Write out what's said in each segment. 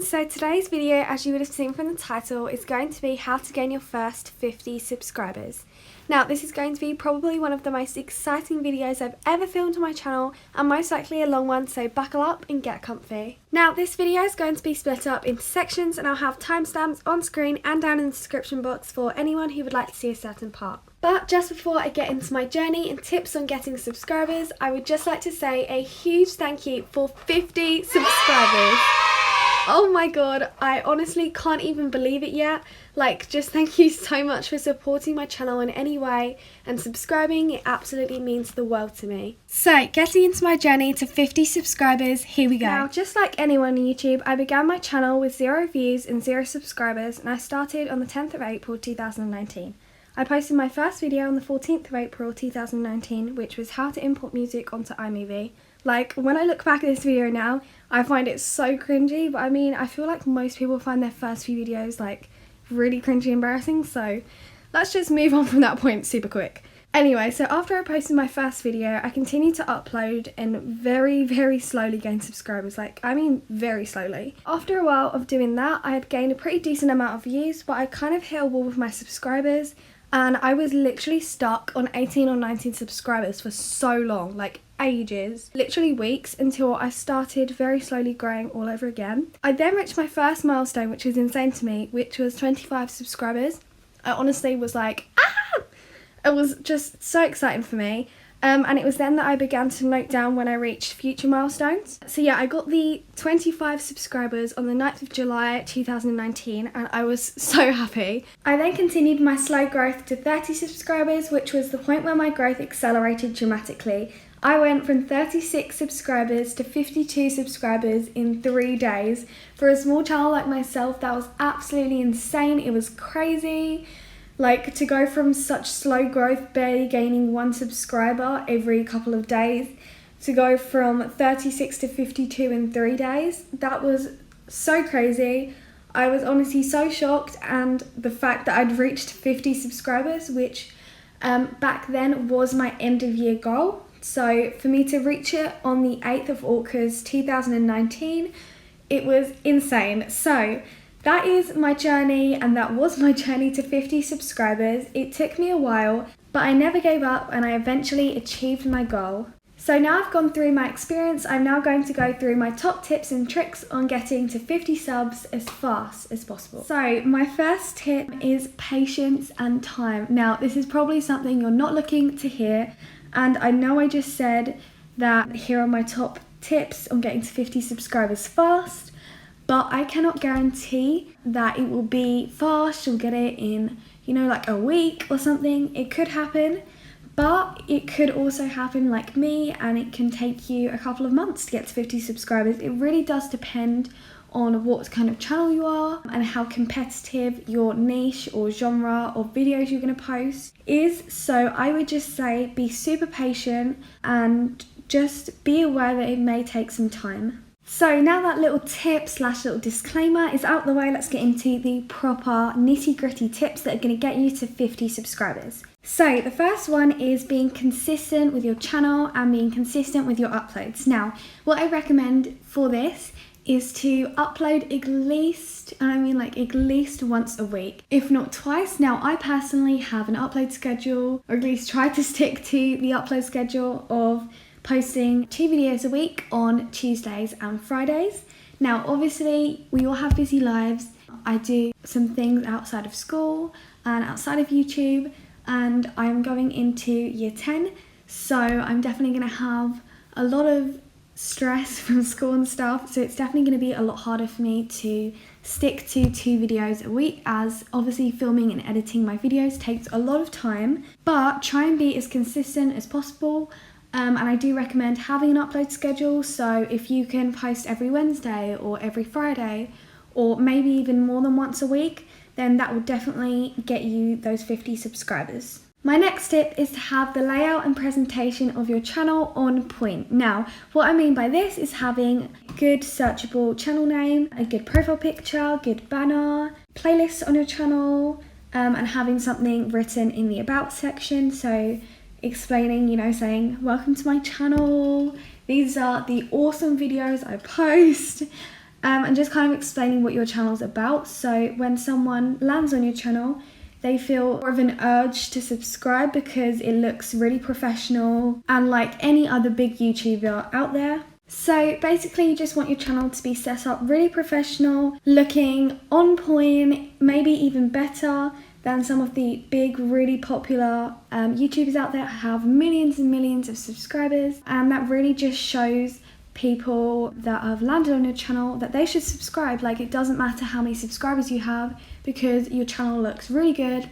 So today's video, as you would have seen from the title, is going to be how to gain your first 50 subscribers. Now, this is going to be probably one of the most exciting videos I've ever filmed on my channel, and most likely a long one, so buckle up and get comfy. Now, this video is going to be split up into sections, and I'll have timestamps on screen and down in the description box for anyone who would like to see a certain part. But just before I get into my journey and tips on getting subscribers, I would just like to say a huge thank you for 50 subscribers. Oh my god, I honestly can't even believe it yet. Just thank you so much for supporting my channel in any way, and subscribing, it absolutely means the world to me. So, getting into my journey to 50 subscribers, here we go. Now, just like anyone on YouTube, I began my channel with 0 views and 0 subscribers, and I started on the 10th of April 2019. I posted my first video on the 14th of April 2019, which was how to import music onto iMovie. When I look back at this video now, I find it so cringy, but I mean, I feel like most people find their first few videos really cringy and embarrassing, so let's just move on from that point super quick. Anyway, so after I posted my first video, I continued to upload and very slowly gained subscribers, very slowly. After a while of doing that, I had gained a pretty decent amount of views, but I kind of hit a wall with my subscribers, and I was literally stuck on 18 or 19 subscribers for so long, ages, literally weeks, until I started very slowly growing all over again. I then reached my first milestone, which was insane to me, which was 25 subscribers. I honestly was like, ah! It was just so exciting for me. And it was then that I began to note down when I reached future milestones. So yeah, I got the 25 subscribers on the 9th of July 2019, and I was so happy. I then continued my slow growth to 30 subscribers, which was the point where my growth accelerated dramatically. I went from 36 subscribers to 52 subscribers in 3 days. For a small channel like myself, that was absolutely insane. It was crazy. To go from such slow growth, barely gaining 1 subscriber every couple of days, to go from 36 to 52 in 3 days, that was so crazy. I was honestly so shocked, and the fact that I'd reached 50 subscribers, which back then was my end of year goal. So for me to reach it on the 8th of August 2019, it was insane. So that is my journey, and that was my journey to 50 subscribers. It took me a while, but I never gave up, and I eventually achieved my goal. So now I've gone through my experience, I'm now going to go through my top tips and tricks on getting to 50 subs as fast as possible. So my first tip is patience and time. Now, this is probably something you're not looking to hear, and I know I just said that here are my top tips on getting to 50 subscribers fast, but I cannot guarantee that it will be fast. You'll get it in, a week or something. It could happen, but it could also happen like me, and it can take you a couple of months to get to 50 subscribers. It really does depend on what kind of channel you are and how competitive your niche or genre of videos you're going to post is. So I would just say be super patient and just be aware that it may take some time. So now that little tip / little disclaimer is out the way, let's get into the proper nitty-gritty tips that are going to get you to 50 subscribers. So the first one is being consistent with your channel and being consistent with your uploads. Now, what I recommend for this is to upload at least, and I mean at least once a week, if not twice. Now, I personally have an upload schedule, or at least try to stick to the upload schedule of posting 2 videos a week on Tuesdays and Fridays. Now, obviously, we all have busy lives. I do some things outside of school and outside of YouTube, and I'm going into year 10, so I'm definitely going to have a lot of stress from school and stuff, so it's definitely going to be a lot harder for me to stick to 2 videos a week, as obviously filming and editing my videos takes a lot of time. But try and be as consistent as possible, and I do recommend having an upload schedule. So if you can post every Wednesday or every Friday, or maybe even more than once a week, then that will definitely get you those 50 subscribers. My next tip is to have the layout and presentation of your channel on point. Now, what I mean by this is having a good searchable channel name, a good profile picture, good banner, playlists on your channel, and having something written in the about section. So explaining, saying, welcome to my channel. These are the awesome videos I post. and just kind of explaining what your channel's about. So when someone lands on your channel, they feel more of an urge to subscribe because it looks really professional and like any other big YouTuber out there. So basically you just want your channel to be set up really professional, looking on point, maybe even better than some of the big, really popular YouTubers out there have millions and millions of subscribers, and that really just shows people that have landed on your channel that they should subscribe. Like, it doesn't matter how many subscribers you have because your channel looks really good.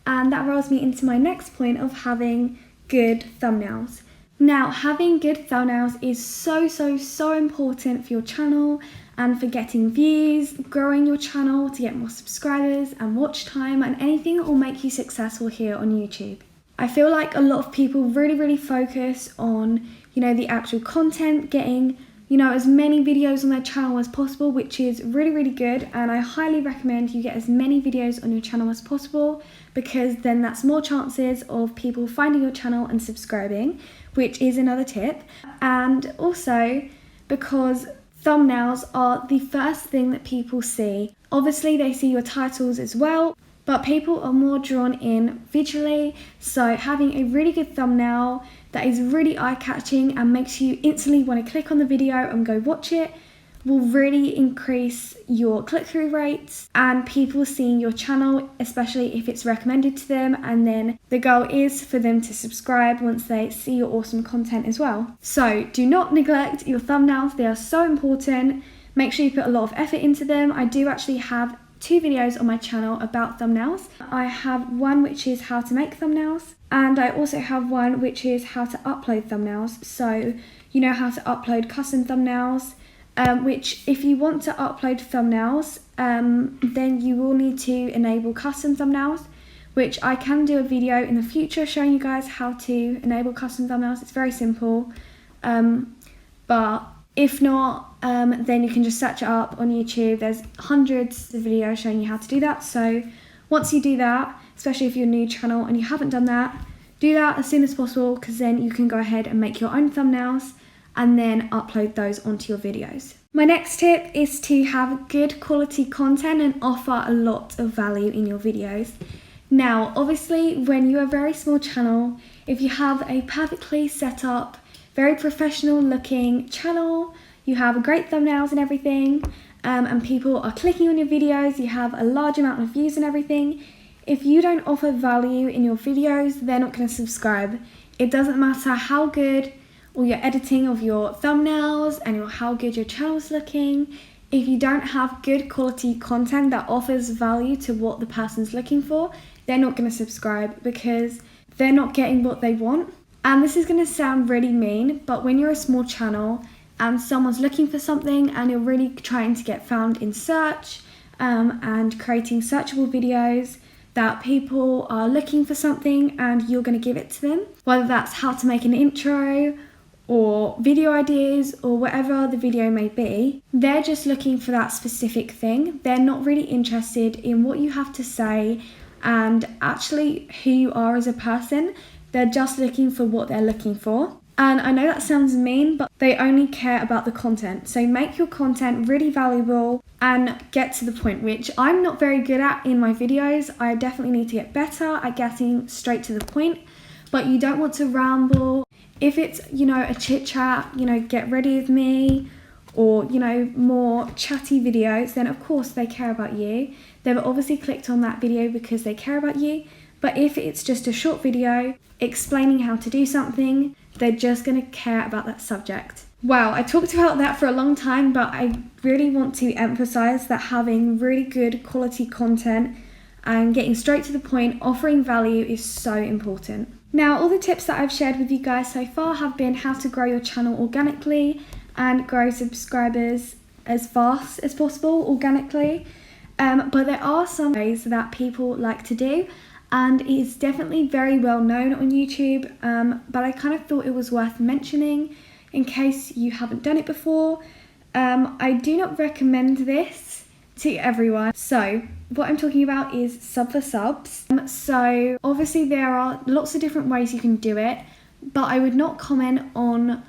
And that rolls me into my next point of having good thumbnails. Now, having good thumbnails is so important for your channel and for getting views, growing your channel to get more subscribers and watch time, and anything that will make you successful here on YouTube. I feel like a lot of people really focus on, the actual content, getting, as many videos on their channel as possible, which is really good, and I highly recommend you get as many videos on your channel as possible, because then that's more chances of people finding your channel and subscribing, which is another tip. And also because thumbnails are the first thing that people see. Obviously they see your titles as well, but people are more drawn in visually, so having a really good thumbnail that is really eye-catching and makes you instantly want to click on the video and go watch it will really increase your click-through rates and people seeing your channel, especially if it's recommended to them, and then the goal is for them to subscribe once they see your awesome content as well. So do not neglect your thumbnails, they are so important. Make sure you put a lot of effort into them. I do actually have 2 videos on my channel about thumbnails. I have one which is how to make thumbnails, and I also have one which is how to upload thumbnails. So how to upload custom thumbnails, which if you want to upload thumbnails, then you will need to enable custom thumbnails, which I can do a video in the future showing you guys how to enable custom thumbnails. It's very simple, but if not, then you can just search it up on YouTube. There's hundreds of videos showing you how to do that. So once you do that, especially if you're a new channel and you haven't done that, do that as soon as possible, because then you can go ahead and make your own thumbnails and then upload those onto your videos. My next tip is to have good quality content and offer a lot of value in your videos. Now, obviously, when you're a very small channel, if you have a perfectly set up, very professional looking channel, you have great thumbnails and everything, and people are clicking on your videos, you have a large amount of views and everything, if you don't offer value in your videos, they're not going to subscribe. It doesn't matter how good or your editing of your thumbnails and how good your channel's looking. If you don't have good quality content that offers value to what the person's looking for, they're not going to subscribe because they're not getting what they want. And this is going to sound really mean, but when you're a small channel and someone's looking for something and you're really trying to get found in search, and creating searchable videos that people are looking for something and you're going to give it to them, whether that's how to make an intro or video ideas or whatever the video may be, they're just looking for that specific thing. They're not really interested in what you have to say and actually who you are as a person. They're just looking for what they're looking for. And I know that sounds mean, but they only care about the content. So make your content really valuable and get to the point, which I'm not very good at in my videos. I definitely need to get better at getting straight to the point, but you don't want to ramble. If it's, a chit chat, get ready with me, or, more chatty videos, then of course they care about you. They've obviously clicked on that video because they care about you. But if it's just a short video explaining how to do something, they're just going to care about that subject. Wow, I talked about that for a long time, but I really want to emphasize that having really good quality content and getting straight to the point, offering value is so important. Now, all the tips that I've shared with you guys so far have been how to grow your channel organically and grow subscribers as fast as possible organically. But there are some ways that people like to do, and it's definitely very well known on YouTube, but I kind of thought it was worth mentioning in case you haven't done it before. I do not recommend this to everyone. So what I'm talking about is sub for subs. So obviously there are lots of different ways you can do it, but I would not comment on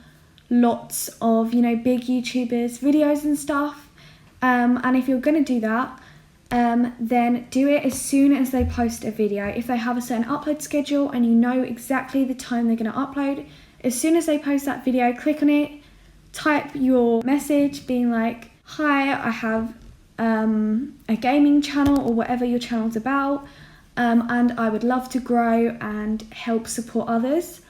lots of, big YouTubers' videos and stuff. And if you're going to do that, then do it as soon as they post a video. If they have a certain upload schedule and you know exactly the time they're going to upload, as soon as they post that video, click on it, type your message being like, hi, I have a gaming channel or whatever your channel's about, and I would love to grow and help support others,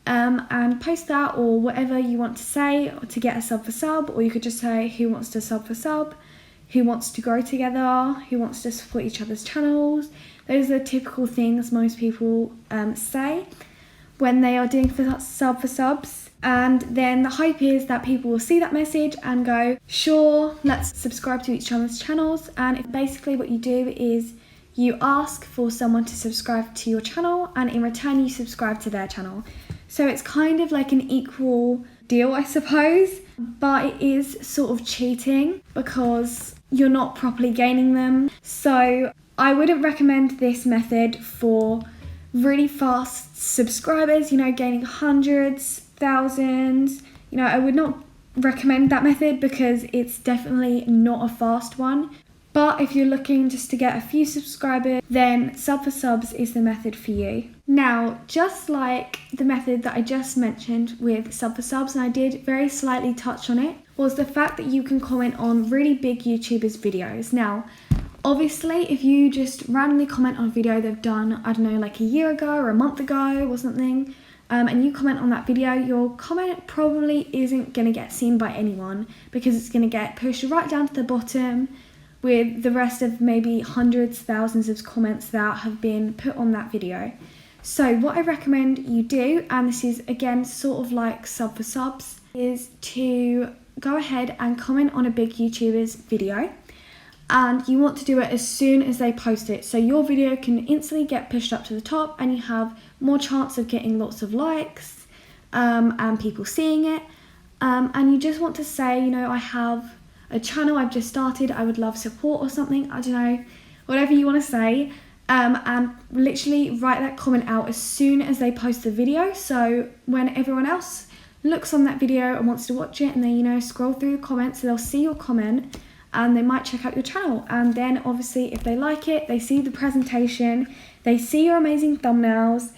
and post that or whatever you want to say to get a sub for sub, or you could just say who wants to sub for sub, who wants to grow together, who wants to support each other's channels. Those are the typical things most people say when they are doing sub for subs. And then the hope is that people will see that message and go, sure, let's subscribe to each other's channels. And basically what you do is you ask for someone to subscribe to your channel, and in return you subscribe to their channel. So it's kind of like an equal deal, I suppose, but it is sort of cheating because you're not properly gaining them. So I wouldn't recommend this method for really fast subscribers, you know, gaining hundreds, thousands. You know, I would not recommend that method because it's definitely not a fast one. But if you're looking just to get a few subscribers, then sub for subs is the method for you. Now, just like the method that I just mentioned with sub for subs, and I did very slightly touch on it, was the fact that you can comment on really big YouTubers' videos. Now, obviously, if you just randomly comment on a video they've done, I don't know, like a year ago or a month ago or something, and you comment on that video, your comment probably isn't going to get seen by anyone because it's going to get pushed right down to the bottom with the rest of maybe hundreds, thousands of comments that have been put on that video. So what I recommend you do, and this is again sort of like sub for subs, is to go ahead and comment on a big YouTuber's video. And you want to do it as soon as they post it. So your video can instantly get pushed up to the top and you have more chance of getting lots of likes and people seeing it. And you just want to say, you know, I have a channel I've just started, I would love support or something, I don't know, whatever you want to say. And literally write that comment out as soon as they post the video. So when everyone else looks on that video and wants to watch it and they, you know, scroll through the comments, so they'll see your comment and they might check out your channel. And then obviously if they like it, they see the presentation, they see your amazing thumbnails,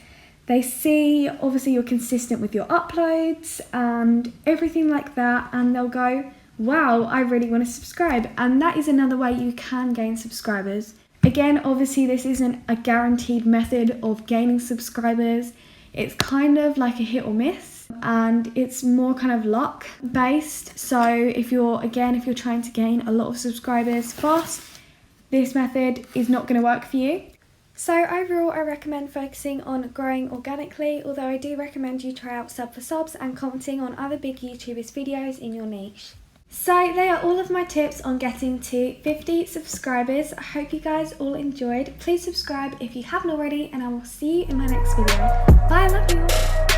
they see obviously you're consistent with your uploads and everything like that, and they'll go, wow, I really want to subscribe. And that is another way you can gain subscribers. Again, obviously this isn't a guaranteed method of gaining subscribers. It's kind of like a hit or miss, and it's more kind of luck based. So if you're trying to gain a lot of subscribers fast, this method is not going to work for you. So overall, I recommend focusing on growing organically, although I do recommend you try out sub for subs and commenting on other big YouTubers' videos in your niche. So they are all of my tips on getting to 50 subscribers. I hope you guys all enjoyed. Please subscribe if you haven't already, and I will see you in my next video. Bye, I love you.